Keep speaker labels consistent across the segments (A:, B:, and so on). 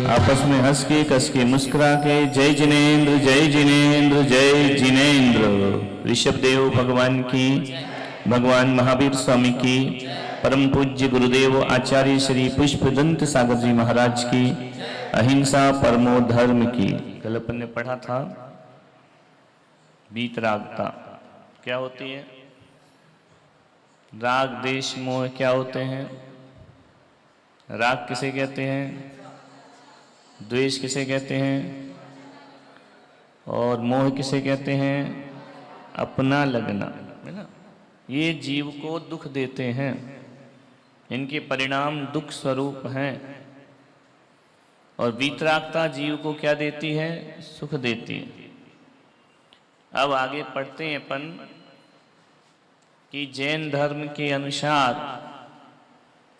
A: आपस में हंस के कस के मुस्कुरा के जय जिनेन्द्र जय जिनेन्द्र जय जिनेन्द्र। ऋषभदेव भगवान की, भगवान महावीर स्वामी की, परम पूज्य गुरुदेव आचार्य श्री पुष्पदंत सागर जी महाराज की, अहिंसा परमो धर्म की। कल अपन ने पढ़ा था वीतरागता क्या होती है, राग देश मोह क्या होते हैं, राग किसे कहते हैं, द्वेष किसे कहते हैं और मोह किसे कहते हैं, अपना लगना, है ना। ये जीव को दुख देते हैं, इनके परिणाम दुख स्वरूप हैं। और वीतरागता जीव को क्या देती है, सुख देती है। अब आगे पढ़ते हैं अपन कि जैन धर्म के अनुसार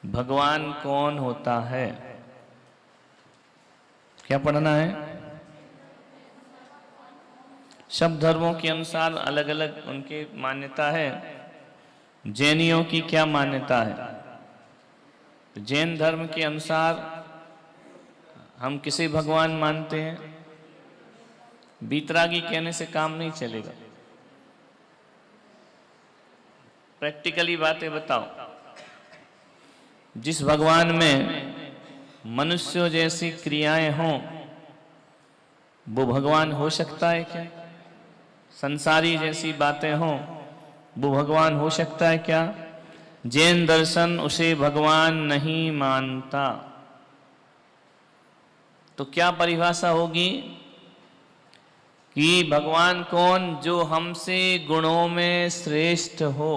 A: भगवान कौन होता है। क्या पढ़ना है, सब धर्मों के अनुसार अलग अलग उनके मान्यता है। जैनियों की क्या मान्यता है, तो जैन धर्म के अनुसार हम किसे भगवान मानते हैं। वीतरागी कहने से काम नहीं चलेगा, प्रैक्टिकली बातें बताओ। जिस भगवान में मनुष्यों जैसी क्रियाएं हों वो भगवान हो सकता है क्या। संसारी जैसी बातें हों वो भगवान हो सकता है क्या। जैन दर्शन उसे भगवान नहीं मानता। तो क्या परिभाषा होगी कि भगवान कौन, जो हमसे गुणों में श्रेष्ठ हो।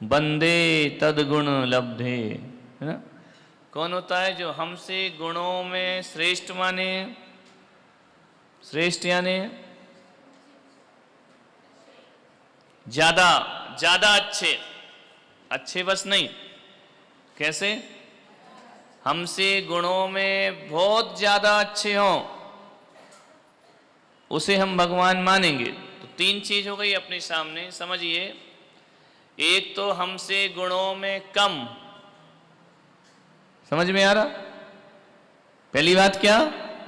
A: बंदे तदगुण लब्धे, है ना। कौन होता है जो हमसे गुणों में श्रेष्ठ माने, श्रेष्ठ यानी ज्यादा, ज्यादा अच्छे, अच्छे बस नहीं, कैसे, हमसे गुणों में बहुत ज्यादा अच्छे हों उसे हम भगवान मानेंगे। तो तीन चीज हो गई अपने सामने, समझिए। एक तो हमसे गुणों में कम, समझ में आ रहा। पहली बात क्या,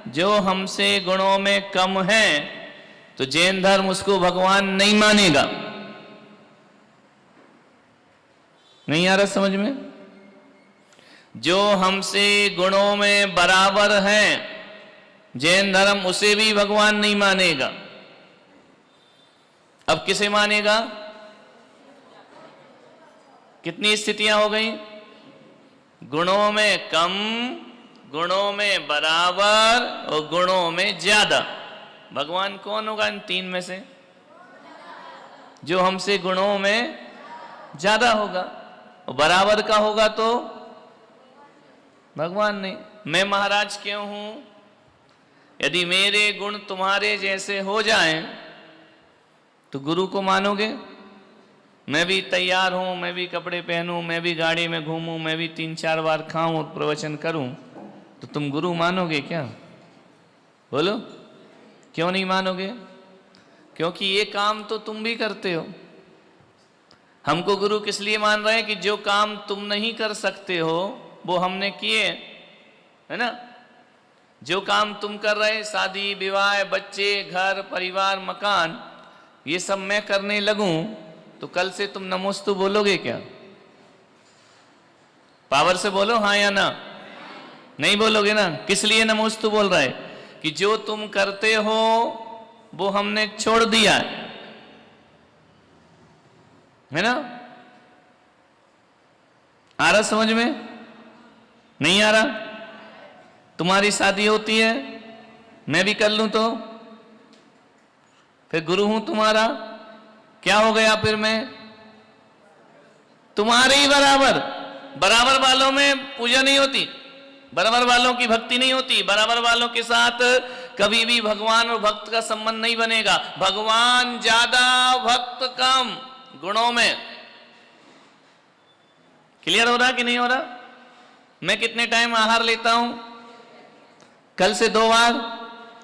A: जो हमसे गुणों में कम है तो जैन धर्म उसको भगवान नहीं मानेगा। नहीं आ रहा समझ में। जो हमसे गुणों में बराबर है जैन धर्म उसे भी भगवान नहीं मानेगा। अब किसे मानेगा, कितनी स्थितियां हो गई, गुणों में कम, गुणों में बराबर और गुणों में ज्यादा। भगवान कौन होगा इन तीन में से, जो हमसे गुणों में ज्यादा होगा और बराबर का होगा तो भगवान नहीं। मैं महाराज क्यों हूं, यदि मेरे गुण तुम्हारे जैसे हो जाएं तो गुरु को मानोगे। मैं भी तैयार हूं, मैं भी कपड़े पहनूं, मैं भी गाड़ी में घूमूं, मैं भी 3-4 बार खाऊं और प्रवचन करूं, तो तुम गुरु मानोगे क्या, बोलो। क्यों नहीं मानोगे, क्योंकि ये काम तो तुम भी करते हो। हमको गुरु किस लिए मान रहे हैं कि जो काम तुम नहीं कर सकते हो वो हमने किए, है ना। जो काम तुम कर रहे, शादी विवाह, बच्चे, घर परिवार, मकान, ये सब मैं करने लगूं तो कल से तुम नमोस्तु बोलोगे क्या, पावर से बोलो हाँ या ना। नहीं बोलोगे ना। किस लिए नमोस्तु बोल रहा है, कि जो तुम करते हो वो हमने छोड़ दिया है ना। आ रहा समझ में, नहीं आ रहा। तुम्हारी शादी होती है, मैं भी कर लूं तो फिर गुरु हूं तुम्हारा, क्या हो गया फिर मैं तुम्हारे ही बराबर। बराबर वालों में पूजा नहीं होती, बराबर वालों की भक्ति नहीं होती, बराबर वालों के साथ कभी भी भगवान और भक्त का संबंध नहीं बनेगा। भगवान ज्यादा, भक्त कम, गुणों में। क्लियर हो रहा कि नहीं हो रहा। मैं कितने टाइम आहार लेता हूं, कल से 2 बार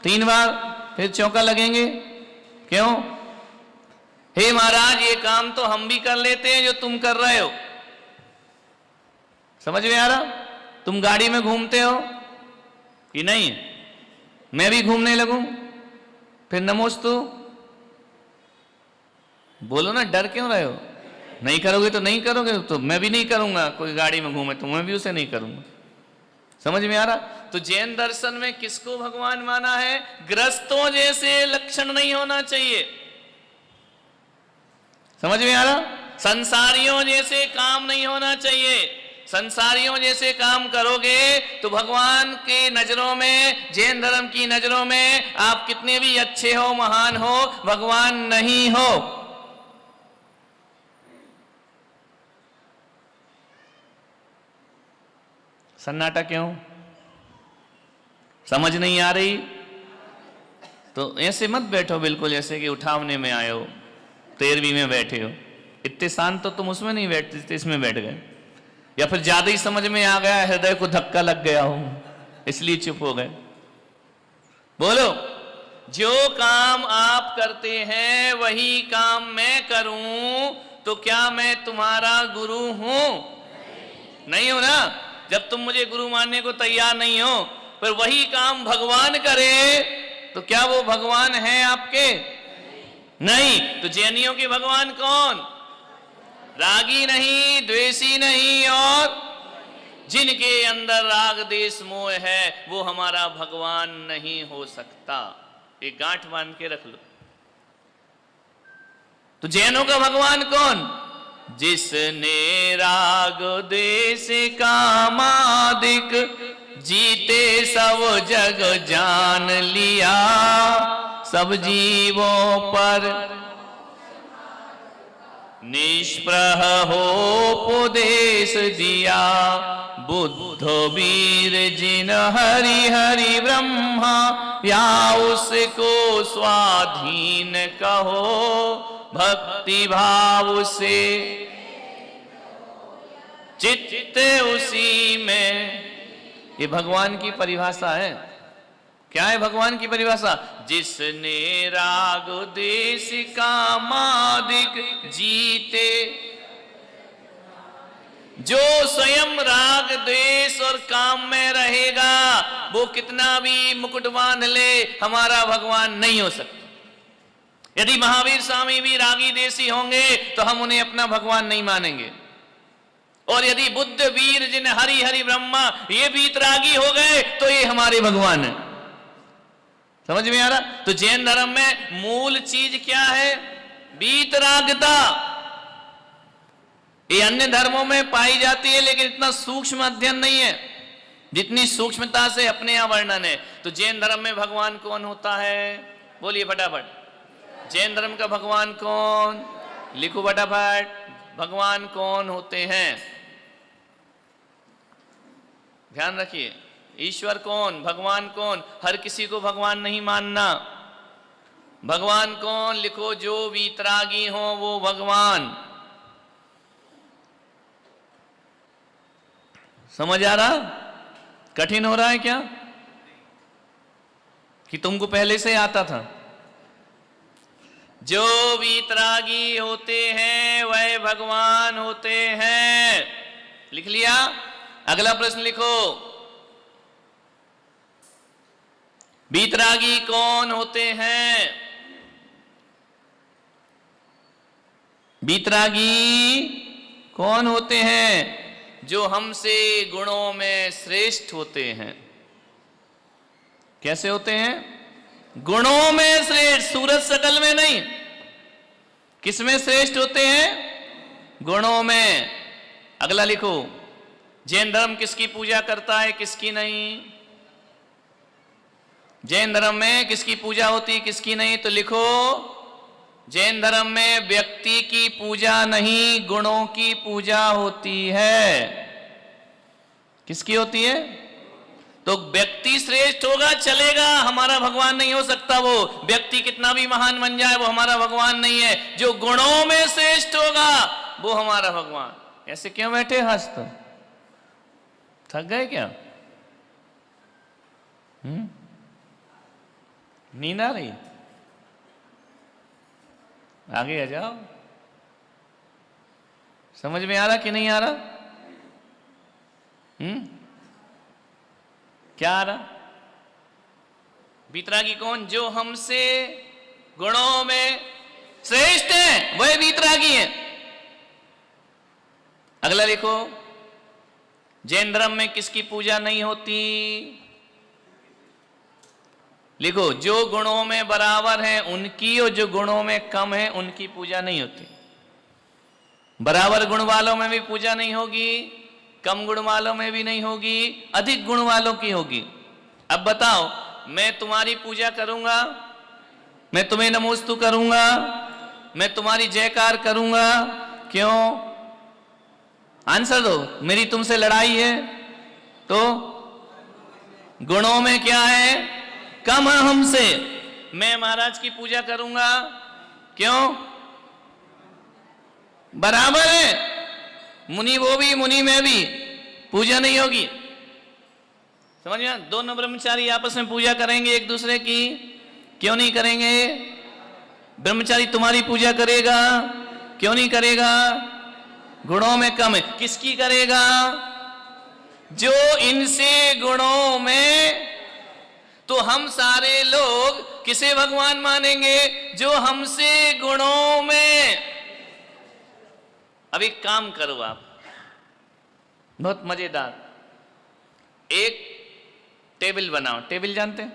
A: 3 बार, फिर चौका लगेंगे। क्यों, हे महाराज ये काम तो हम भी कर लेते हैं जो तुम कर रहे हो। समझ में आ रहा। तुम गाड़ी में घूमते हो, कि नहीं? मैं भी घूमने लगूं फिर नमोस्तु? बोलो ना, डर क्यों रहे हो? नहीं करोगे तो नहीं करोगे, तो मैं भी नहीं करूंगा। कोई गाड़ी में घूमे तो मैं भी उसे नहीं करूंगा। समझ में आ रहा? तो जैन दर्शन में किसको भगवान माना है? ग्रस्तों जैसे लक्षण नहीं होना चाहिए। समझ में आ रहा? संसारियों जैसे काम नहीं होना चाहिए। संसारियों जैसे काम करोगे तो भगवान की नजरों में, जैन धर्म की नजरों में आप कितने भी अच्छे हो, महान हो, भगवान नहीं हो। सन्नाटा क्यों? समझ नहीं आ रही? तो ऐसे मत बैठो बिल्कुल ऐसे कि उठावने में आए हो, 13वीं में बैठे हो। इतने शांत तो तुम उसमें नहीं बैठते, इसमें बैठ गए। या फिर ज्यादा ही समझ में आ गया, हृदय को धक्का लग गया हो इसलिए चुप हो गए। बोलो, जो काम आप करते हैं वही काम मैं करूं तो क्या मैं तुम्हारा गुरु हूं? नहीं हो ना। जब तुम मुझे गुरु मानने को तैयार नहीं हो, पर वही काम भगवान करे तो क्या वो भगवान है आपके? नहीं। तो जैनियों के भगवान कौन? रागी नहीं, द्वेषी नहीं, और जिनके अंदर राग देश मोह है वो हमारा भगवान नहीं हो सकता। एक गांठ बांध के रख लो। तो जैनों का भगवान कौन? जिसने राग देश कामादिक जीते सब जग जान लिया, सब जीवों पर निष्प्रह हो उपदेश दिया। बुद्ध वीर जिन हरि हरि ब्रह्मा, या उसको स्वाधीन कहो भक्ति भाव से चित्त उसी में। ये भगवान की परिभाषा है। क्या है भगवान की परिभाषा? जिसने राग देश कामादिक जीते, जो स्वयं राग द्वेष और काम में रहेगा वो कितना भी मुकुट बांध ले हमारा भगवान नहीं हो सकता। यदि महावीर स्वामी भी रागी देशी होंगे तो हम उन्हें अपना भगवान नहीं मानेंगे। और यदि बुद्ध वीर जिन हरि हरि ब्रह्मा ये वीतरागी हो गए तो ये हमारे भगवान है। समझ में आ रहा? तो जैन धर्म में मूल चीज क्या है? वीतरागता। ये अन्य धर्मों में पाई जाती है लेकिन इतना सूक्ष्म अध्ययन नहीं है जितनी सूक्ष्मता से अपने यहां वर्णन है। तो जैन धर्म में भगवान कौन होता है? बोलिए फटाफट। जैन धर्म का भगवान कौन? लिखो फटाफट। भगवान कौन होते हैं? ध्यान रखिए। ईश्वर कौन? भगवान कौन? हर किसी को भगवान नहीं मानना। भगवान कौन? लिखो, जो वीतरागी हो वो भगवान। समझ आ रहा? कठिन हो रहा है क्या कि तुमको पहले से आता था? जो वीतरागी होते हैं वह भगवान होते हैं। लिख लिया? अगला प्रश्न लिखो। वीतरागी कौन होते हैं? वीतरागी कौन होते हैं? जो हमसे गुणों में श्रेष्ठ होते हैं। कैसे होते हैं? गुणों में श्रेष्ठ, सूरज शकल में नहीं। किस में श्रेष्ठ होते हैं? गुणों में। अगला लिखो। जैन धर्म किसकी पूजा करता है, किसकी नहीं? जैन धर्म में किसकी पूजा होती, किसकी नहीं? तो लिखो, जैन धर्म में व्यक्ति की पूजा नहीं, गुणों की पूजा होती है। किसकी होती है? तो व्यक्ति श्रेष्ठ होगा चलेगा, हमारा भगवान नहीं हो सकता। वो व्यक्ति कितना भी महान बन जाए वो हमारा भगवान नहीं है। जो गुणों में श्रेष्ठ होगा वो हमारा भगवान। ऐसे क्यों बैठे हंसते? थक गए क्या? नींद आ रही? आगे आ जाओ। समझ में आ रहा कि नहीं आ रहा? क्या आ रहा? वीतरागी कौन? जो हमसे गुणों में श्रेष्ठ है, वह वीतरागी है। अगला लिखो, जैन धर्म में किसकी पूजा नहीं होती? लिखो, जो गुणों में बराबर है उनकी, और जो गुणों में कम है उनकी पूजा नहीं होती। बराबर गुण वालों में भी पूजा नहीं होगी, कम गुण वालों में भी नहीं होगी, अधिक गुण वालों की होगी। अब बताओ, मैं तुम्हारी पूजा करूंगा, मैं तुम्हें नमोस्तु करूंगा, मैं तुम्हारी जयकार करूंगा, क्यों? आंसर दो। मेरी तुमसे लड़ाई है तो गुणों में क्या है? कम है हमसे। मैं महाराज की पूजा करूंगा, क्यों? बराबर है। मुनि वो भी, मुनि में भी, पूजा नहीं होगी। समझ में? दोनों ब्रह्मचारी आपस में पूजा करेंगे एक दूसरे की, क्यों नहीं करेंगे? ब्रह्मचारी तुम्हारी पूजा करेगा, क्यों नहीं करेगा? गुणों में कम है। किसकी करेगा? जो इनसे गुणों में, तो हम सारे लोग किसे भगवान मानेंगे? जो हमसे गुणों में। अब एक काम करो आप, बहुत मजेदार, एक टेबल बनाओ। टेबल जानते हैं?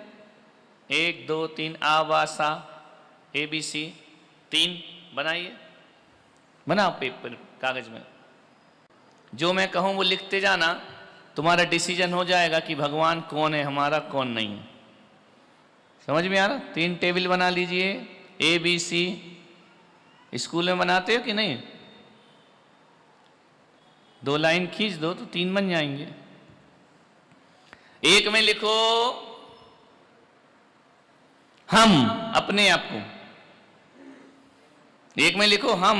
A: 1 2 3 आ वा सा ABC 3 बनाइए। बनाओ पेपर, कागज में। जो मैं कहूं वो लिखते जाना, तुम्हारा डिसीजन हो जाएगा कि भगवान कौन है हमारा, कौन नहीं है। समझ में आ रहा? 3 टेबल बना लीजिए, ABC। स्कूल में बनाते हो कि नहीं? 2 लाइन खींच दो तो 3 बन जाएंगे। एक में लिखो हम, अपने आप को। एक में लिखो हम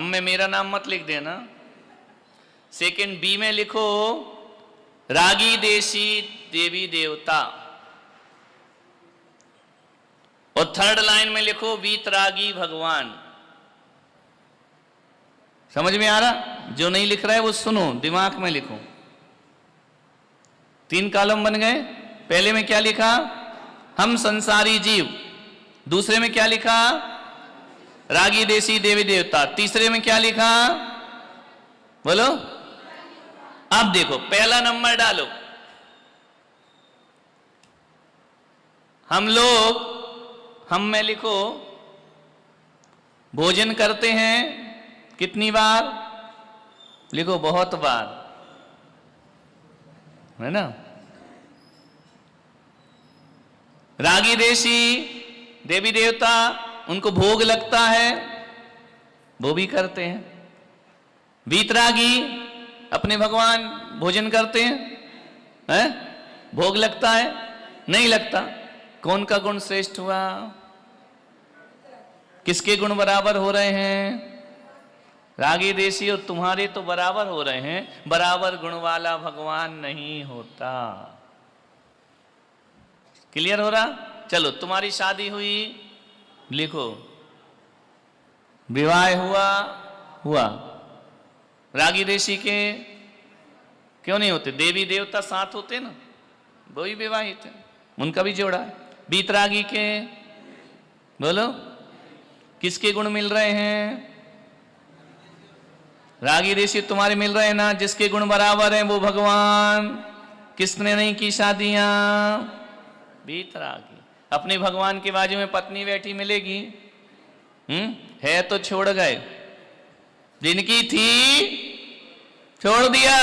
A: में मेरा नाम मत लिख देना। सेकंड बी में लिखो रागी देशी देवी देवता, और थर्ड लाइन में लिखो वीतरागी भगवान। समझ में आ रहा? जो नहीं लिख रहा है वो सुनो, दिमाग में लिखो। 3 कॉलम बन गए। पहले में क्या लिखा? हम संसारी जीव। दूसरे में क्या लिखा? रागी देशी देवी देवता। तीसरे में क्या लिखा? बोलो। अब देखो, पहला नंबर डालो। हम लोग, हम में लिखो भोजन करते हैं कितनी बार? लिखो बहुत बार, है ना? रागी देशी देवी देवता, उनको भोग लगता है, वो भी करते हैं। वीतरागी अपने भगवान भोजन करते हैं, भोग लगता है? नहीं लगता। कौन का गुण श्रेष्ठ हुआ? किसके गुण बराबर हो रहे हैं? रागी देशी और तुम्हारे तो बराबर हो रहे हैं। बराबर गुण वाला भगवान नहीं होता। क्लियर हो रहा? चलो, तुम्हारी शादी हुई, लिखो विवाह हुआ। रागी देशी के क्यों नहीं होते? देवी देवता साथ होते ना, वही विवाहित है, उनका भी जोड़ा है। वीतरागी के बोलो, किसके गुण मिल रहे हैं? रागी देशी तुम्हारे मिल रहे हैं ना, जिसके गुण बराबर हैं वो भगवान। किसने नहीं की शादियां? वीतरागी। अपने भगवान के बाजू में पत्नी बैठी मिलेगी? है तो छोड़ गए, जिनकी थी छोड़ दिया,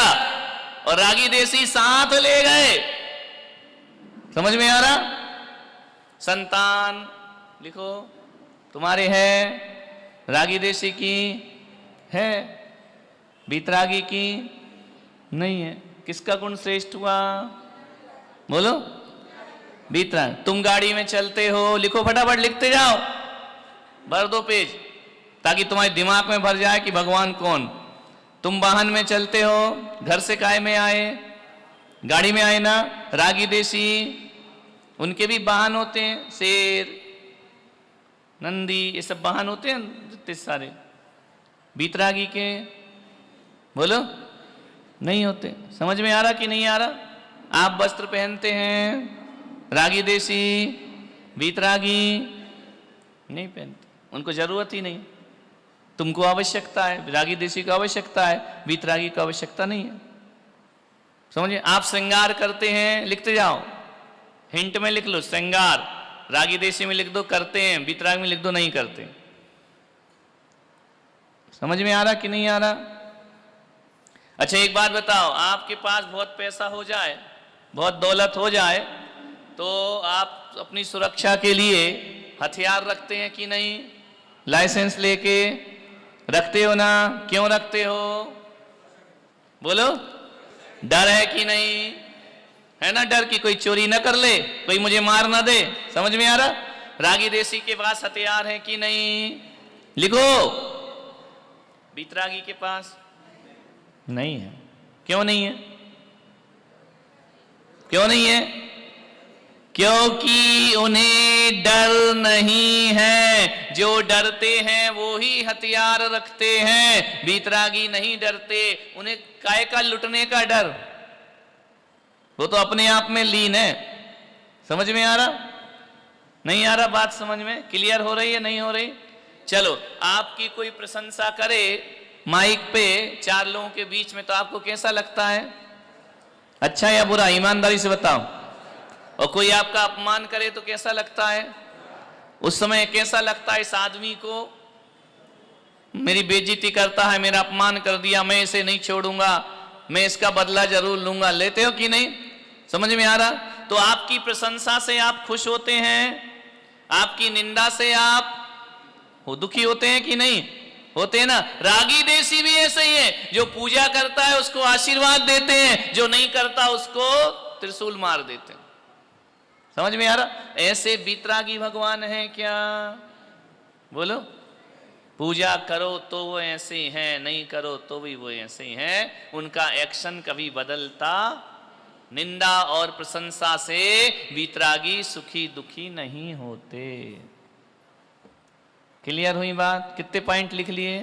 A: और रागी देशी साथ ले गए। समझ में आ रहा? संतान लिखो, तुम्हारे है, रागी देशी की है, वीतरागी की नहीं है। किसका गुण श्रेष्ठ हुआ? बोलो। वीतरागी। तुम गाड़ी में चलते हो, लिखो फटाफट, लिखते जाओ, भर दो पेज, ताकि तुम्हारे दिमाग में भर जाए कि भगवान कौन। तुम वाहन में चलते हो, घर से काय में आए? गाड़ी में आए ना। रागी देशी, उनके भी वाहन होते हैं, शेर, नंदी, ये सब वाहन होते हैं जितने सारे। वीतरागी के बोलो नहीं होते। समझ में आ रहा कि नहीं आ रहा? आप वस्त्र पहनते हैं, रागी देसी वीतरागी नहीं पहनते, उनको जरूरत ही नहीं। तुमको आवश्यकता है, रागी देसी को आवश्यकता है, वीतरागी को आवश्यकता नहीं है। समझिए, आप श्रृंगार करते हैं, लिखते जाओ, हिंट में लिख लो श्रृंगार, रागी देसी में लिख दो करते हैं, वीतरागी में लिख दो नहीं करते। समझ में आ रहा कि नहीं आ रहा? अच्छा एक बात बताओ, आपके पास बहुत पैसा हो जाए, बहुत दौलत हो जाए, तो आप अपनी सुरक्षा के लिए हथियार रखते हैं कि नहीं? लाइसेंस लेके रखते हो ना? क्यों रखते हो? बोलो, डर है कि नहीं? है ना डर कि कोई चोरी ना कर ले, कोई मुझे मार ना दे। समझ में आ रहा? रागी देसी के पास हथियार है कि नहीं? लिखो। वीतरागी के पास नहीं है। क्यों नहीं है? क्यों नहीं है? क्योंकि उन्हें डर नहीं है। जो डरते हैं वो ही हथियार रखते हैं, वीतरागी नहीं डरते। उन्हें काय का लुटने का डर, वो तो अपने आप में लीन है। समझ में आ रहा? नहीं आ रहा? बात समझ में क्लियर हो रही है नहीं हो रही? चलो, आपकी कोई प्रशंसा करे माइक पे 4 लोगों के बीच में, तो आपको कैसा लगता है? अच्छा या बुरा? ईमानदारी से बताओ। और कोई आपका अपमान करे तो कैसा लगता है? उस समय कैसा लगता है इस आदमी को? मेरी बेइज्जती करता है, मेरा अपमान कर दिया, मैं इसे नहीं छोड़ूंगा, मैं इसका बदला जरूर लूंगा। लेते हो कि नहीं? समझ में आ रहा? तो आपकी प्रशंसा से आप खुश होते हैं, आपकी निंदा से आप दुखी होते हैं कि नहीं? होते हैं ना। रागी देसी भी ऐसे ही है, जो पूजा करता है उसको आशीर्वाद देते हैं, जो नहीं करता उसको त्रिशूल मार देते हैं। समझ में आ रहा? ऐसे वीतरागी भगवान है क्या? बोलो। पूजा करो तो वो ऐसे हैं, नहीं करो तो भी वो ऐसे ही हैं। उनका एक्शन कभी बदलता। निंदा और प्रशंसा से वीतरागी सुखी दुखी नहीं होते। क्लियर हुई बात? कितने पॉइंट लिख लिए?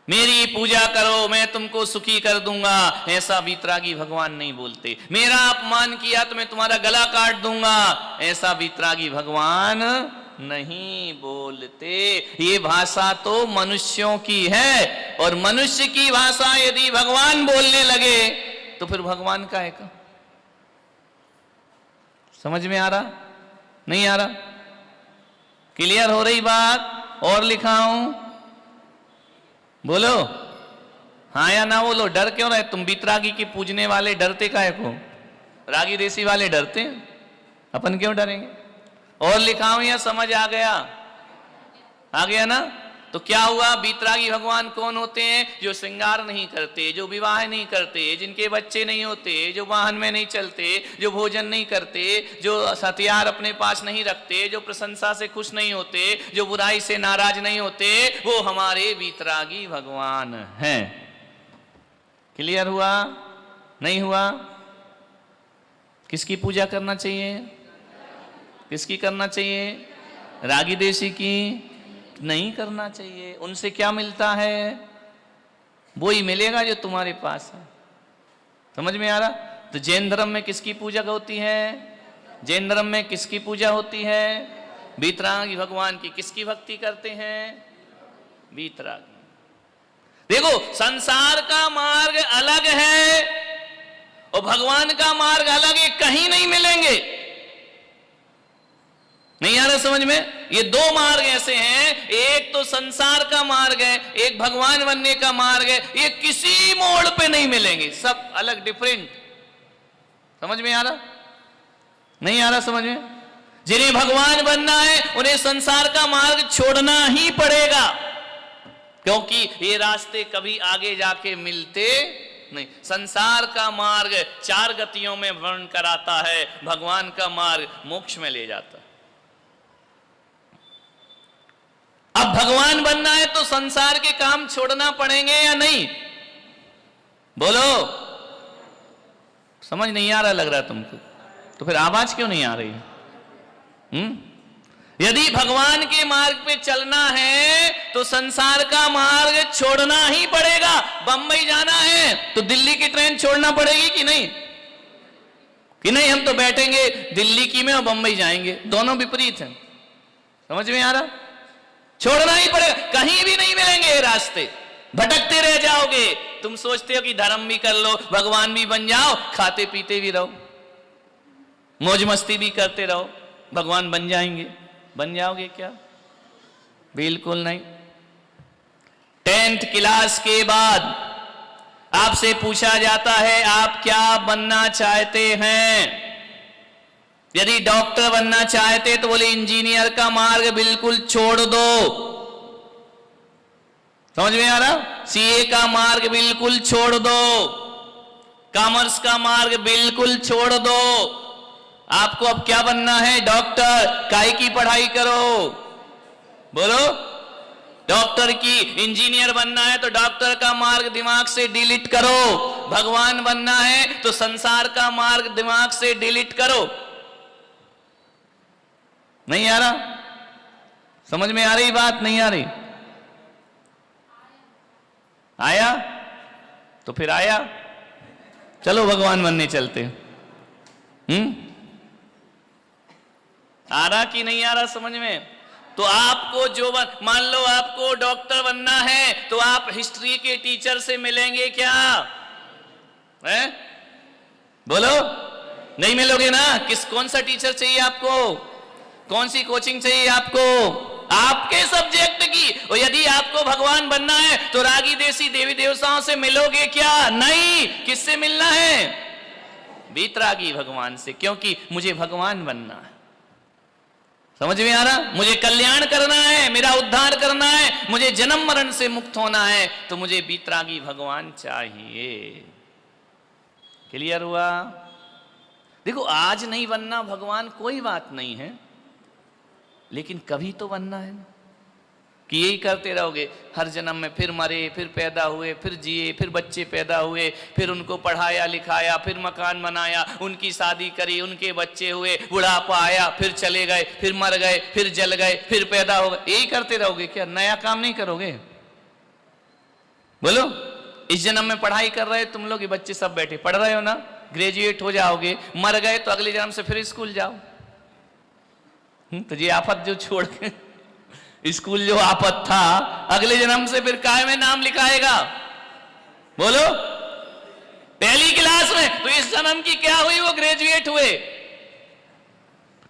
A: मेरी पूजा करो, मैं तुमको सुखी कर दूंगा, ऐसा वीतरागी भगवान नहीं बोलते। मेरा अपमान किया तो मैं तुम्हारा गला काट दूंगा, ऐसा वीतरागी भगवान नहीं बोलते। ये भाषा तो मनुष्यों की है, और मनुष्य की भाषा यदि भगवान बोलने लगे तो फिर भगवान का है का? समझ में आ रहा नहीं आ रहा? क्लियर हो रही बात? और लिखाऊं? बोलो हाँ या ना बोलो। डर क्यों रहे तुम? वीतरागी की पूजने वाले डरते काहे को? रागी देसी वाले डरते हैं, अपन क्यों डरेंगे? और लिखाऊं या समझ आ गया? आ गया ना? तो क्या हुआ? वीतरागी भगवान कौन होते हैं? जो श्रृंगार नहीं करते, जो विवाह नहीं करते, जिनके बच्चे नहीं होते, जो वाहन में नहीं चलते, जो भोजन नहीं करते, जो हथियार अपने पास नहीं रखते, जो प्रशंसा से खुश नहीं होते, जो बुराई से नाराज नहीं होते, वो हमारे वीतरागी भगवान हैं। क्लियर हुआ नहीं हुआ? किसकी पूजा करना चाहिए? किसकी करना चाहिए? रागी देसी की नहीं करना चाहिए। उनसे क्या मिलता है? वो ही मिलेगा जो तुम्हारे पास है। समझ में आ रहा? तो जैन धर्म में किसकी पूजा होती है? जैन धर्म में किसकी पूजा होती है? वीतरागी भगवान की। किसकी भक्ति करते हैं? वीतरागी। देखो, संसार का मार्ग अलग है और भगवान का मार्ग अलग है, कहीं नहीं मिलेंगे। नहीं आ रहा समझ में? ये 2 मार्ग ऐसे हैं, एक तो संसार का मार्ग है, एक भगवान बनने का मार्ग है। ये किसी मोड़ पे नहीं मिलेंगे, सब अलग डिफरेंट। समझ में आ रहा नहीं आ रहा समझ में? जिन्हें भगवान बनना है उन्हें संसार का मार्ग छोड़ना ही पड़ेगा, क्योंकि ये रास्ते कभी आगे जाके मिलते नहीं। संसार का मार्ग 4 गतियों में वर्णन कराता है, भगवान का मार्ग मोक्ष में ले जाता है। अब भगवान बनना है तो संसार के काम छोड़ना पड़ेंगे या नहीं? बोलो। समझ नहीं आ रहा लग रहा तुमको? तो फिर आवाज क्यों नहीं आ रही? यदि भगवान के मार्ग पे चलना है तो संसार का मार्ग छोड़ना ही पड़ेगा। बंबई जाना है तो दिल्ली की ट्रेन छोड़ना पड़ेगी कि नहीं? कि नहीं हम तो बैठेंगे दिल्ली की में और बंबई जाएंगे, दोनों विपरीत हैं। समझ में आ रहा? छोड़ना ही पड़ेगा, कहीं भी नहीं मिलेंगे ये रास्ते, भटकते रह जाओगे। तुम सोचते हो कि धर्म भी कर लो, भगवान भी बन जाओ, खाते पीते भी रहो, मौज मस्ती भी करते रहो, भगवान बन जाएंगे? बन जाओगे क्या? बिल्कुल नहीं। 10th क्लास के बाद आपसे पूछा जाता है आप क्या बनना चाहते हैं। यदि डॉक्टर बनना चाहते तो बोले इंजीनियर का मार्ग बिल्कुल छोड़ दो। समझ में आ रहा? सीए का मार्ग बिल्कुल छोड़ दो, कॉमर्स का मार्ग बिल्कुल छोड़ दो। आपको अब क्या बनना है? डॉक्टर। काहे की पढ़ाई करो? बोलो, डॉक्टर की। इंजीनियर बनना है तो डॉक्टर का मार्ग दिमाग से डिलीट करो। भगवान बनना है तो संसार का मार्ग दिमाग से डिलीट करो। नहीं आ रहा? समझ में आ रही बात? नहीं आ रही? आया तो फिर आया, चलो भगवान बनने चलते। आ रहा कि नहीं आ रहा समझ में? तो आपको जो मान लो आपको डॉक्टर बनना है तो आप हिस्ट्री के टीचर से मिलेंगे क्या? है? बोलो, नहीं मिलोगे ना। कौन सा टीचर चाहिए आपको? कौन सी कोचिंग चाहिए आपको? आपके सब्जेक्ट की। और यदि आपको भगवान बनना है तो रागी देसी देवी देवताओं से मिलोगे क्या? नहीं। किससे मिलना है? वीतरागी भगवान से, क्योंकि मुझे भगवान बनना है। समझ में आ रहा? मुझे कल्याण करना है, मेरा उद्धार करना है, मुझे जन्म मरण से मुक्त होना है, तो मुझे वीतरागी भगवान चाहिए। क्लियर हुआ? देखो, आज नहीं बनना भगवान कोई बात नहीं है, लेकिन कभी तो बनना है ना। कि यही करते रहोगे हर जन्म में, फिर मरे, फिर पैदा हुए, फिर जिए, फिर बच्चे पैदा हुए, फिर उनको पढ़ाया लिखाया, फिर मकान बनाया, उनकी शादी करी, उनके बच्चे हुए, बुढ़ापा आया, फिर चले गए, फिर मर गए, फिर जल गए, फिर पैदा हो गए। यही करते रहोगे क्या? नया काम नहीं करोगे? बोलो, इस जन्म में पढ़ाई कर रहे तुम लोग, ये बच्चे सब बैठे पढ़ रहे हो ना, ग्रेजुएट हो जाओगे, मर गए तो अगले जन्म से फिर स्कूल जाओ। तो ये आफत जो छोड़ के स्कूल जो आफत था, अगले जन्म से फिर काय में नाम लिखाएगा? बोलो, पहली क्लास में। तो इस जन्म की क्या हुई? वो ग्रेजुएट हुए।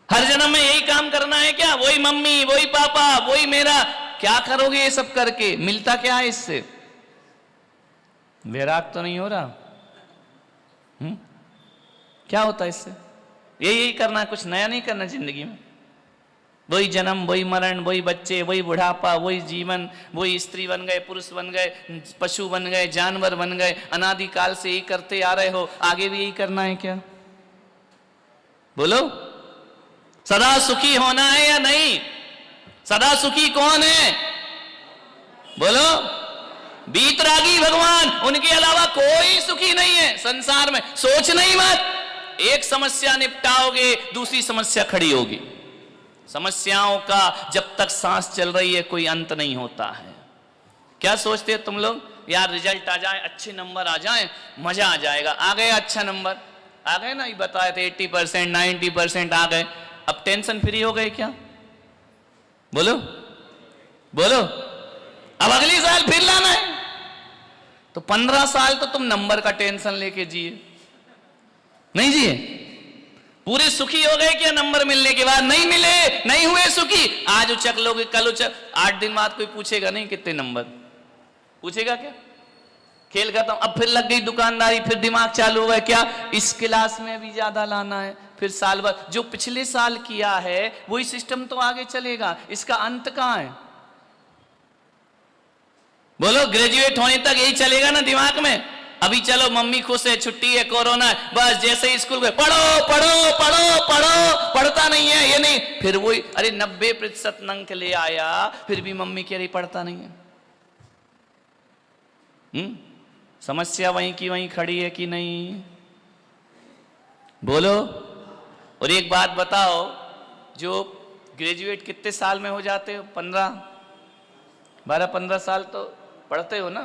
A: हर जन्म में यही काम करना है क्या? वही मम्मी, वही पापा, वही मेरा। क्या करोगे ये सब करके? मिलता क्या है इससे? वैराग तो नहीं हो रहा? क्या होता है इससे? यही करना, कुछ नया नहीं करना जिंदगी में। वही जन्म, वही मरण, वही बच्चे, वही बुढ़ापा, वही जीवन, वही स्त्री बन गए, पुरुष बन गए, पशु बन गए, जानवर बन गए। अनादिकाल से यही करते आ रहे हो, आगे भी यही करना है क्या? बोलो, सदा सुखी होना है या नहीं? सदा सुखी कौन है? बोलो, वीतरागी भगवान। उनके अलावा कोई सुखी नहीं है संसार में। सोचना ही मत। एक समस्या निपटाओगे, दूसरी समस्या खड़ी होगी। समस्याओं का जब तक सांस चल रही है कोई अंत नहीं होता है। क्या सोचते हो तुम लोग? यार रिजल्ट आ जाए, अच्छे नंबर आ जाए, मजा आ जाएगा। आ गए अच्छा नंबर, आ गए ना, ये बताए थे 80%, 90% आ गए, अब टेंशन फ्री हो गए क्या? बोलो बोलो, अब अगली साल फिर लाना है। तो 15 साल तो तुम नंबर का टेंशन लेके जिए, नहीं जिए? पूरे सुखी हो गए क्या नंबर मिलने के बाद? नहीं मिले, नहीं हुए सुखी। आज उचक लोगे, कल उचक, 8 दिन बाद कोई पूछेगा नहीं कितने नंबर, पूछेगा क्या? खेल खत्म। अब फिर लग गई दुकानदारी, फिर दिमाग चालू हुआ क्या? इस क्लास में भी ज्यादा लाना है, फिर साल भर जो पिछले साल किया है वही सिस्टम तो आगे चलेगा। इसका अंत कहां है? बोलो, ग्रेजुएट होने तक यही चलेगा ना दिमाग में। अभी चलो मम्मी खुश है, छुट्टी है, कोरोना है, बस जैसे ही स्कूल गए पढ़ो पढ़ो पढ़ो पढ़ो, पढ़ता नहीं है, ये नहीं, फिर वही, अरे 90% अंक ले आया, फिर भी मम्मी कह रही पढ़ता नहीं है। समस्या वहीं की वहीं खड़ी है कि नहीं? बोलो। और एक बात बताओ, जो ग्रेजुएट कितने साल में हो जाते हो? 12 साल तो पढ़ते हो ना?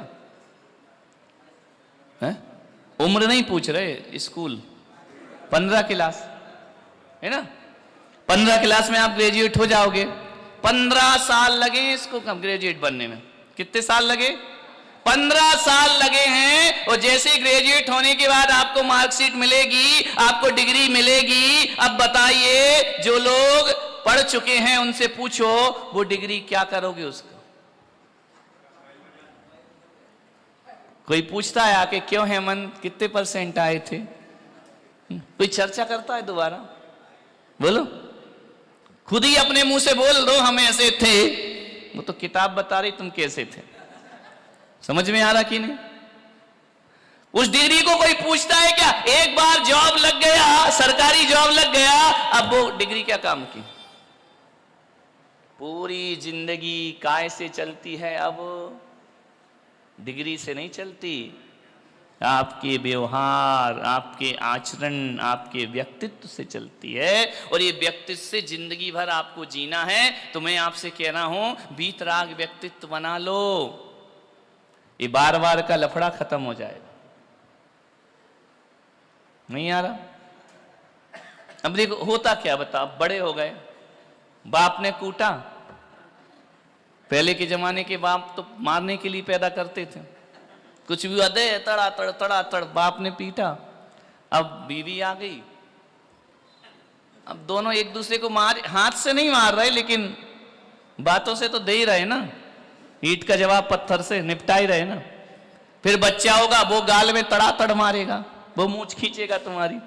A: है? उम्र नहीं पूछ रहे, स्कूल 15 क्लास है ना? 15 क्लास में आप ग्रेजुएट हो जाओगे। 15 साल लगे इसको ग्रेजुएट बनने में। कितने साल लगे? 15 साल लगे हैं। और जैसे ग्रेजुएट होने के बाद आपको मार्कशीट मिलेगी, आपको डिग्री मिलेगी। अब बताइए, जो लोग पढ़ चुके हैं उनसे पूछो वो डिग्री क्या करोगे उसका? कोई पूछता है आके, क्यों हेमंत कितने % आए थे? कोई चर्चा करता है दोबारा? बोलो, खुद ही अपने मुंह से बोल दो हम ऐसे थे। वो तो किताब बता रही तुम कैसे थे। समझ में आ रहा कि नहीं? उस डिग्री को कोई पूछता है क्या? एक बार जॉब लग गया, सरकारी जॉब लग गया, अब वो डिग्री क्या काम की? पूरी जिंदगी काय से चलती है? अब डिग्री से नहीं चलती। आपके व्यवहार, आपके आचरण, आपके व्यक्तित्व से चलती है। और ये व्यक्तित्व से जिंदगी भर आपको जीना है। तो मैं आपसे कह रहा हूं, वीतराग व्यक्तित्व बना लो। ये बार बार का लफड़ा खत्म हो जाएगा। नहीं आ रहा? अब देखो होता क्या, बताओ, बड़े हो गए, बाप ने कूटा। पहले के जमाने के बाप तो मारने के लिए पैदा करते थे। कुछ भी अदे तड़ा तड़ बाप ने पीटा। अब बीवी आ गई, अब दोनों एक दूसरे को मार, हाथ से नहीं मार रहे लेकिन बातों से तो दे ही रहे ना। ईंट का जवाब पत्थर से निपटा ही रहे ना। फिर बच्चा होगा, वो गाल में तड़ मारेगा, वो मूंछ खींचेगा तुम्हारी,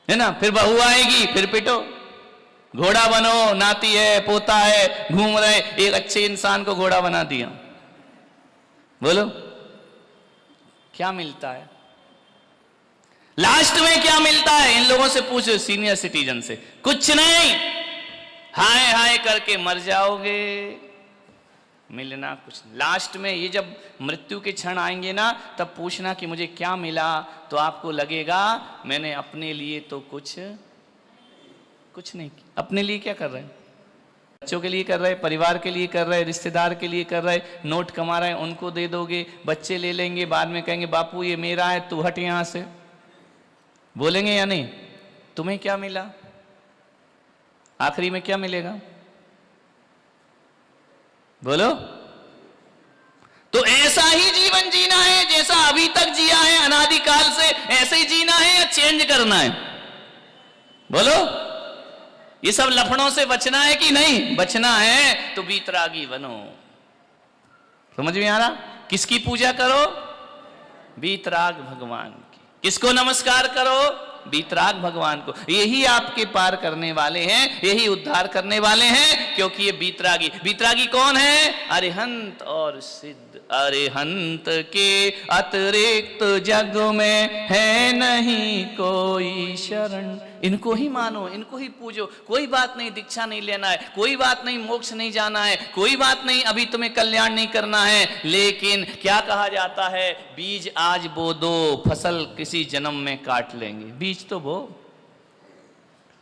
A: है ना। फिर बहू आएगी, फिर पिटो। घोड़ा बनो, नाती है, पोता है, घूम रहे, एक अच्छे इंसान को घोड़ा बना दिया। बोलो क्या मिलता है लास्ट में? क्या मिलता है? इन लोगों से पूछो, सीनियर सिटीजन से। कुछ नहीं, हाय हाय करके मर जाओगे। मिलना कुछ। लास्ट में ये जब मृत्यु के क्षण आएंगे ना, तब पूछना कि मुझे क्या मिला, तो आपको लगेगा मैंने अपने लिए तो कुछ नहीं किया। अपने लिए क्या कर रहे हैं? बच्चों के लिए कर रहे, परिवार के लिए कर रहे, रिश्तेदार के लिए कर रहे, नोट कमा रहे हैं, उनको दे दोगे, बच्चे ले लेंगे, बाद में कहेंगे बापू ये मेरा है, तू हट यहां से। बोलेंगे या नहीं? तुम्हें क्या मिला? आखिरी में क्या मिलेगा? बोलो। तो ऐसा ही जीवन जीना है जैसा अभी तक जिया है, अनादिकाल से ऐसे ही जीना है या चेंज करना है? बोलो। ये सब लफड़ों से बचना है कि नहीं? बचना है तो वीतरागी बनो। समझ में आ रहा? किसकी पूजा करो? वीतराग भगवान की। किसको नमस्कार करो? वीतराग भगवान को। यही आपके पार करने वाले हैं, यही उद्धार करने वाले हैं, क्योंकि ये वीतरागी कौन है? अरिहंत और सिद्ध। अरिहंत के अतिरिक्त जग में है नहीं कोई शरण। इनको ही मानो, इनको ही पूजो। कोई बात नहीं दीक्षा नहीं लेना है, कोई बात नहीं मोक्ष नहीं जाना है, कोई बात नहीं अभी तुम्हें कल्याण नहीं करना है, लेकिन क्या कहा जाता है? बीज आज बो दो, फसल किसी जन्म में काट लेंगे। बीज तो बो।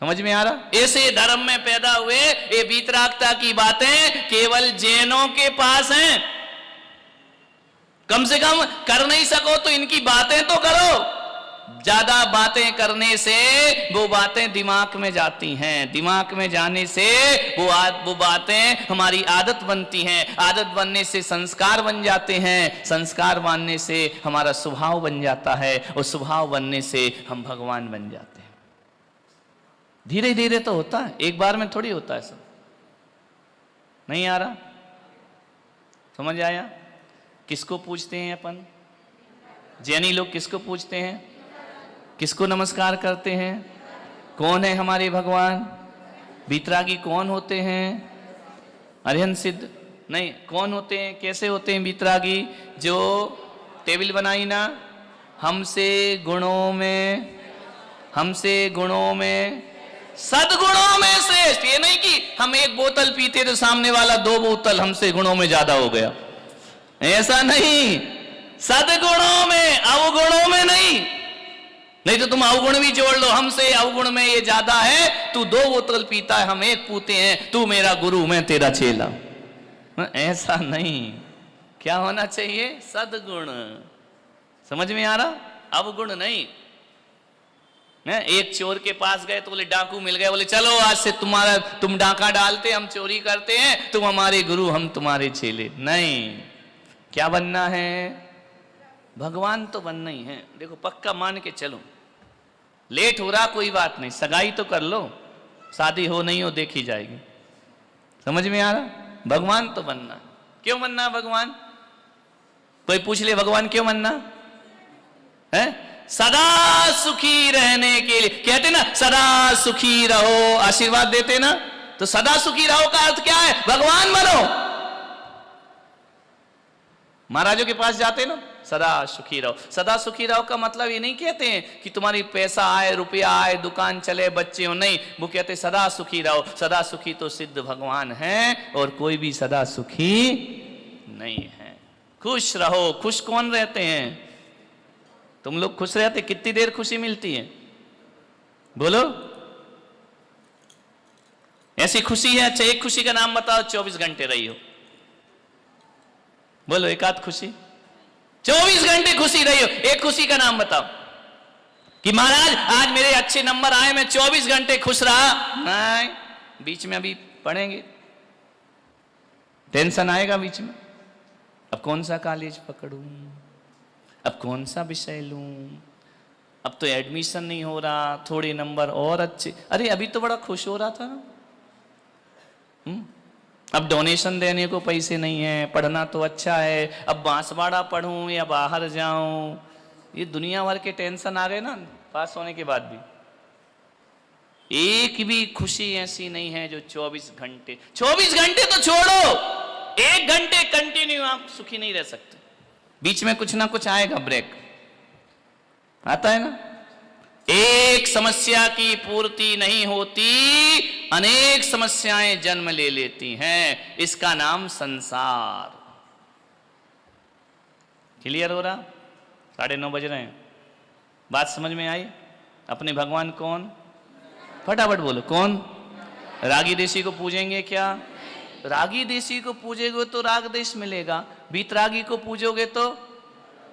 A: समझ में आ रहा? ऐसे धर्म में पैदा हुए ये वीतरागता की बातें केवल जैनों के पास हैं। कम से कम कर नहीं सको तो इनकी बातें तो करो। ज्यादा बातें करने से वो बातें दिमाग में जाती हैं, दिमाग में जाने से वो बातें हमारी आदत बनती हैं, आदत बनने से संस्कार बन जाते हैं, संस्कार बनने से हमारा स्वभाव बन जाता है, और स्वभाव बनने से हम भगवान बन जाते हैं। धीरे धीरे तो होता है, एक बार में थोड़ी होता है सब। नहीं आ रहा? समझ आया? किसको पूछते हैं अपन? जैनी लोग किसको पूछते हैं? किसको नमस्कार करते हैं? कौन है हमारे भगवान? वीतरागी कौन होते हैं? अरिहंत सिद्ध नहीं, कौन होते हैं? कैसे होते हैं वीतरागी? जो टेबल बनाई ना, हमसे गुणों में सद्गुणों में श्रेष्ठ। ये नहीं कि हम एक बोतल पीते तो सामने वाला 2 बोतल हमसे गुणों में ज्यादा हो गया, ऐसा नहीं। सद्गुणों में, अवगुणों में नहीं। नहीं तो तुम अवगुण भी जोड़ लो, हमसे अवगुण में ये ज्यादा है, तू 2 बोतल पीता है, हम 1 पीते हैं, तू मेरा गुरु मैं तेरा चेला। ऐसा नहीं, क्या होना चाहिए? सद्गुण। समझ में आ रहा? अवगुण नहीं। एक चोर के पास गए तो बोले डाकू मिल गए, बोले चलो आज से तुम डाका डालते, हम चोरी करते हैं, तुम हमारे गुरु हम तुम्हारे चेले। नहीं, क्या बनना है? भगवान तो बनना ही है। देखो पक्का मान के चलो, लेट हो रहा कोई बात नहीं, सगाई तो कर लो, शादी हो नहीं हो देखी जाएगी। समझ में आ रहा? भगवान तो बनना। क्यों बनना भगवान? कोई पूछ ले भगवान क्यों बनना है? सदा सुखी रहने के लिए। कहते ना सदा सुखी रहो, आशीर्वाद देते ना, तो सदा सुखी रहो का अर्थ क्या है? भगवान बनो। महाराजों के पास जाते ना, सदा सुखी रहो। सदा सुखी रहो का मतलब ये नहीं कहते हैं कि तुम्हारी पैसा आए, रुपया आए, दुकान चले, बच्चे हो, नहीं। वो कहते सदा सुखी रहो। सदा सुखी तो सिद्ध भगवान है, और कोई भी सदा सुखी नहीं है। खुश रहो। खुश कौन रहते हैं? तुम लोग खुश रहते? कितनी देर खुशी मिलती है? बोलो। ऐसी खुशी है? अच्छा एक खुशी का नाम बताओ, 24 घंटे रही हो। बोलो एक आध खुशी। 24 घंटे खुशी रही हो, एक खुशी का नाम बताओ कि महाराज आज मेरे अच्छे नंबर आए, मैं 24 घंटे खुश रहा। नहीं, बीच में अभी पढ़ेंगे, टेंशन आएगा बीच में। अब कौन सा कॉलेज पकड़ूं, अब कौन सा विषय लूं, अब तो एडमिशन नहीं हो रहा, थोड़े नंबर और अच्छे। अरे अभी तो बड़ा खुश हो रहा था ना। अब डोनेशन देने को पैसे नहीं है, पढ़ना तो अच्छा है, अब बांसवाड़ा पढ़ूं या बाहर जाऊं। ये दुनिया भर के टेंशन आ गए ना पास होने के बाद भी। एक भी खुशी ऐसी नहीं है जो 24 घंटे 24 घंटे तो छोड़ो, 1 घंटे कंटिन्यू आप सुखी नहीं रह सकते। बीच में कुछ ना कुछ आएगा, ब्रेक आता है ना। एक समस्या की पूर्ति नहीं होती, अनेक समस्याएं जन्म ले लेती हैं। इसका नाम संसार। क्लियर हो रहा? 9:30 बज रहे हैं। बात समझ में आई? अपने भगवान कौन? फटाफट बोलो कौन? रागी देशी को पूजेंगे क्या? रागी देशी को पूजेगे तो राग देश मिलेगा, बीतरागी को पूजोगे तो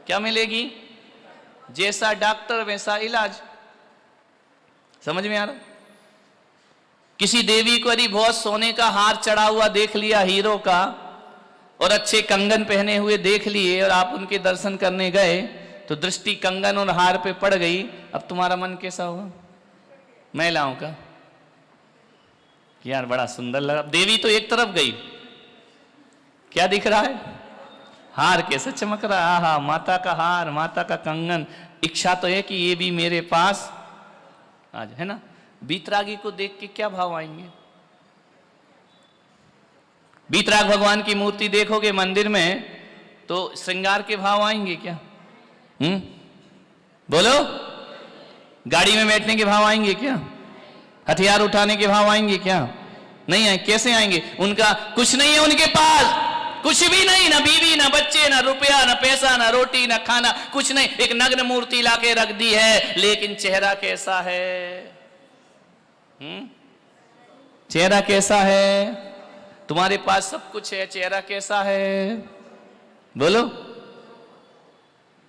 A: क्या मिलेगी? जैसा डॉक्टर वैसा इलाज। समझ में आ रहा? किसी देवी को यदि बहुत सोने का हार चढ़ा हुआ देख लिया हीरो का, और अच्छे कंगन पहने हुए देख लिए, और आप उनके दर्शन करने गए, तो दृष्टि कंगन और हार पे पड़ गई, अब तुम्हारा मन कैसा होगा? महिलाओं का यार बड़ा सुंदर लगा। देवी तो एक तरफ गई, क्या दिख रहा है? हार कैसे चमक रहा है। आहा, माता का हार, माता का कंगन। इच्छा तो है कि ये भी मेरे पास आज है ना। बीतरागी को देख के क्या भाव आएंगे? बीतराग भगवान की मूर्ति देखोगे मंदिर में तो श्रृंगार के भाव आएंगे क्या? बोलो। गाड़ी में बैठने के भाव आएंगे क्या? हथियार उठाने के भाव आएंगे क्या? नहीं आए। कैसे आएंगे? उनका कुछ नहीं है, उनके पास कुछ भी नहीं, ना बीवी, ना बच्चे, ना रुपया, ना पैसा, ना रोटी, ना खाना, कुछ नहीं। एक नग्न मूर्ति लाके रख दी है, लेकिन चेहरा कैसा है? चेहरा कैसा है? तुम्हारे पास सब कुछ है, चेहरा कैसा है? बोलो।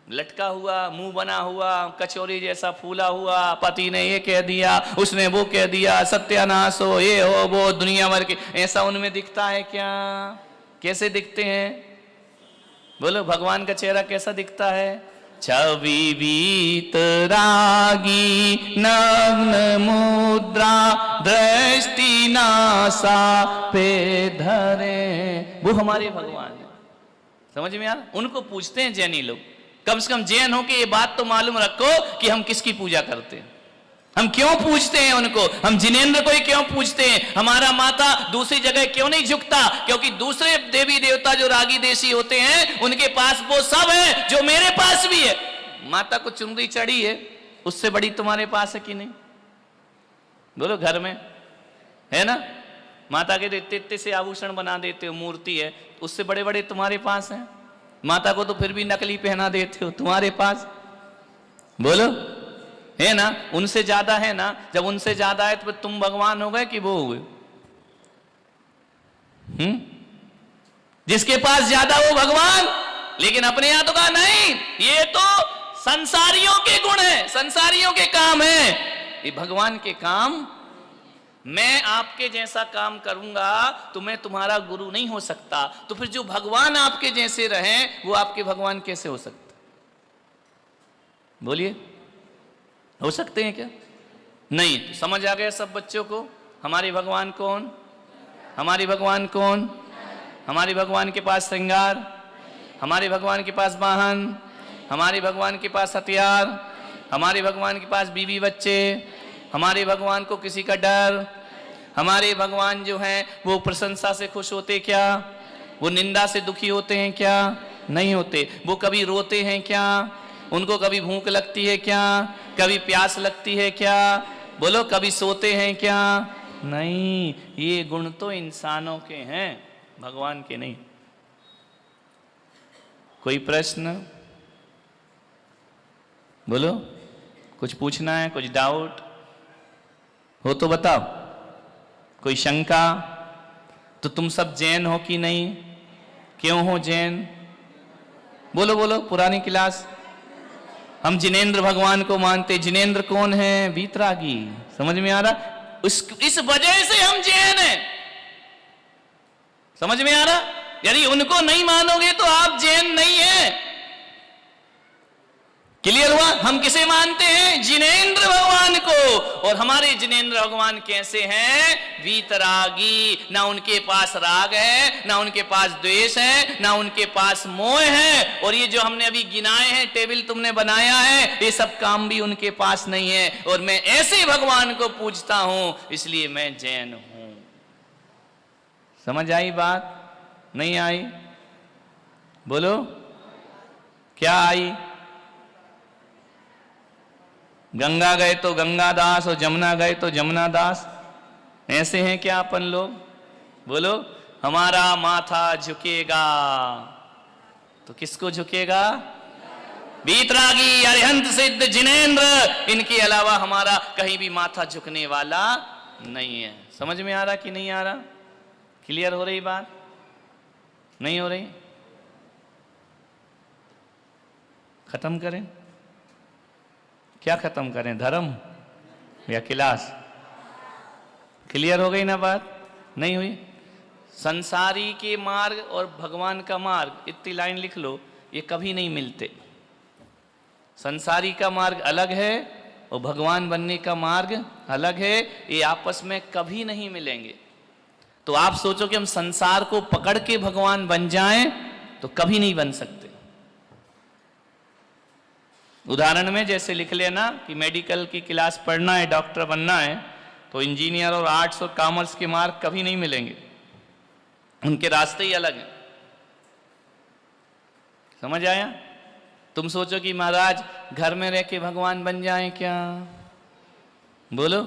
A: लटका हुआ, मुंह बना हुआ, कचौरी जैसा फूला हुआ, पति ने ये कह दिया, उसने वो कह दिया, सत्यानाश हो, ये हो वो, दुनिया भर के। ऐसा उनमें दिखता है क्या? कैसे दिखते हैं? बोलो। भगवान का चेहरा कैसा दिखता है? छवि बीतरागी नग्न मुद्रा दृष्टि नासा पे धरे। वो हमारे भगवान है। समझ में आ रहा? उनको पूछते हैं जैनी लोग। कम से कम जैन हो के ये बात तो मालूम रखो कि हम किसकी पूजा करते हैं, हम क्यों पूछते हैं उनको। हम जिनेंद्र को ही क्यों पूछते हैं? हमारा माता दूसरी जगह क्यों नहीं झुकता? क्योंकि दूसरे देवी देवता जो रागी देशी होते हैं उनके पास वो सब है जो मेरे पास भी है। माता को चुनरी चढ़ी है, उससे बड़ी तुम्हारे पास है कि नहीं? बोलो। घर में है ना, माता के इतने से आभूषण बना देते हो, मूर्ति है, उससे बड़े बड़े तुम्हारे पास हैं। माता को तो फिर भी नकली पहना देते हो, तुम्हारे पास। बोलो। है ना, उनसे ज्यादा है ना। जब उनसे ज्यादा है तो तुम भगवान हो गए कि वो हुए? जिसके पास ज्यादा वो भगवान, लेकिन अपने यहां तो कहा नहीं, ये तो संसारियों के गुण है, संसारियों के काम है, ये भगवान के काम। मैं आपके जैसा काम करूंगा तो मैं तुम्हारा गुरु नहीं हो सकता, तो फिर जो भगवान आपके जैसे रहे वो आपके भगवान कैसे हो सकते? बोलिए, हो सकते हैं क्या? नहीं। तो समझ आ गया सब बच्चों को? हमारे भगवान कौन? हमारे भगवान कौन? हमारे भगवान के पास श्रृंगार, हमारे भगवान के पास वाहन, हमारे भगवान के पास हथियार, हमारे भगवान के पास बीवी बच्चे, हमारे भगवान को किसी का डर। हमारे भगवान जो हैं वो प्रशंसा से खुश होते क्या? वो निंदा से दुखी होते हैं क्या? नहीं होते। वो कभी रोते हैं क्या? उनको कभी भूख लगती है क्या? कभी प्यास लगती है क्या? बोलो, कभी सोते हैं क्या? नहीं। ये गुण तो इंसानों के हैं, भगवान के नहीं। कोई प्रश्न? बोलो, कुछ पूछना है, कुछ डाउट हो तो बताओ। कोई शंका? तो तुम सब जैन हो कि नहीं? क्यों हो जैन? बोलो बोलो, पुरानी क्लास। हम जिनेंद्र भगवान को मानते। जिनेंद्र कौन है? वीतरागी। समझ में आ रहा? इस वजह से हम जैन हैं। समझ में आ रहा? यदि उनको नहीं मानोगे तो आप जैन नहीं हैं। क्लियर हुआ? हम किसे मानते हैं? जिनेंद्र भगवान को। और हमारे जिनेंद्र भगवान कैसे हैं? वीतरागी। ना उनके पास राग है, ना उनके पास द्वेष है, ना उनके पास मोह है। और ये जो हमने अभी गिनाए हैं, टेबल तुमने बनाया है, ये सब काम भी उनके पास नहीं है। और मैं ऐसे भगवान को पूजता हूं, इसलिए मैं जैन हूं। समझ आई बात? नहीं आई? बोलो, क्या आई? गंगा गए तो गंगादास और जमुना गए तो जमुना दास। ऐसे हैं क्या अपन लोग? बोलो, हमारा माथा झुकेगा तो किसको झुकेगा? वीतरागी, अरिहंत सिद्ध, जिनेंद्र, इनके अलावा हमारा कहीं भी माथा झुकने वाला नहीं है। समझ में आ रहा कि नहीं आ रहा? क्लियर हो रही बात? नहीं हो रही? खत्म करें? क्या खत्म करें, धर्म या क्लास? क्लियर हो गई ना बात? नहीं हुई? संसारी के मार्ग और भगवान का मार्ग, इतनी लाइन लिख लो, ये कभी नहीं मिलते। संसारी का मार्ग अलग है और भगवान बनने का मार्ग अलग है, ये आपस में कभी नहीं मिलेंगे। तो आप सोचो कि हम संसार को पकड़ के भगवान बन जाएं तो कभी नहीं बन सकते। उदाहरण में जैसे लिख लेना कि मेडिकल की क्लास पढ़ना है, डॉक्टर बनना है, तो इंजीनियर और आर्ट्स और कॉमर्स के मार्ग कभी नहीं मिलेंगे, उनके रास्ते ही अलग हैं। समझ आया? तुम सोचो कि महाराज घर में रह के भगवान बन जाएं क्या? बोलो,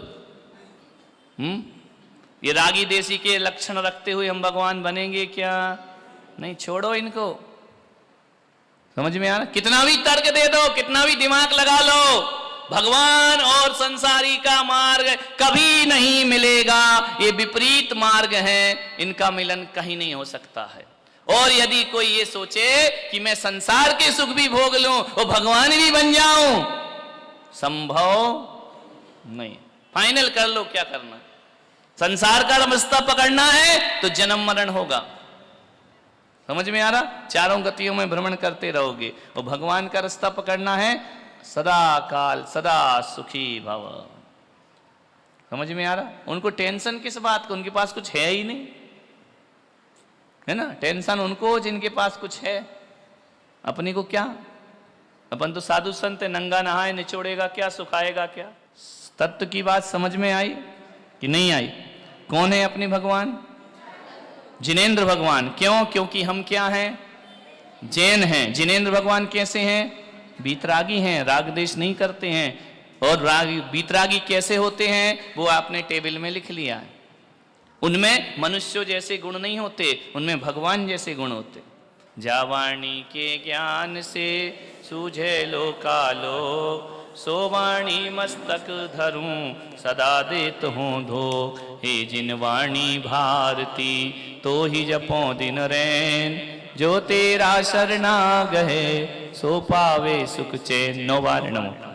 A: ये रागी देसी के लक्षण रखते हुए हम भगवान बनेंगे क्या? नहीं। छोड़ो इनको। समझ में आ रहा? कितना भी तर्क दे दो, कितना भी दिमाग लगा लो, भगवान और संसारी का मार्ग कभी नहीं मिलेगा। ये विपरीत मार्ग हैं, इनका मिलन कहीं नहीं हो सकता है। और यदि कोई ये सोचे कि मैं संसार के सुख भी भोग लूं और भगवान भी बन जाऊं, संभव नहीं। फाइनल कर लो क्या करना। संसार का रास्ता पकड़ना है तो जन्म मरण होगा। समझ में आ रहा? चारों गतियों में भ्रमण करते रहोगे। और भगवान का रास्ता पकड़ना है सदा काल सदा सुखी भव। समझ में आ रहा? उनको टेंशन किस बात को? उनके पास कुछ है ही नहीं, है ना? टेंशन उनको जिनके पास कुछ है, अपने को क्या? अपन तो साधु संत है, नंगा नहाए निचोड़ेगा क्या, सुखाएगा क्या? तत्व की बात समझ में आई कि नहीं आई? कौन है अपने भगवान? जिनेंद्र भगवान। क्यों? क्योंकि हम क्या हैं? जैन हैं। जिनेंद्र भगवान कैसे हैं? वीतरागी हैं, राग देश नहीं करते हैं। और वीतरागी कैसे होते हैं वो आपने टेबल में लिख लिया है। उनमें मनुष्यों जैसे गुण नहीं होते, उनमें भगवान जैसे गुण होते। जावाणी के ज्ञान से सूझे लोकालो, सो वाणी मस्तक धरूं सदा देत हूँ धो। हे जिन वाणी भारती तो ही जपो दिन रैन। जो तेरा शरणा गहे सो पावे सुख चैन। 9 बार नमो।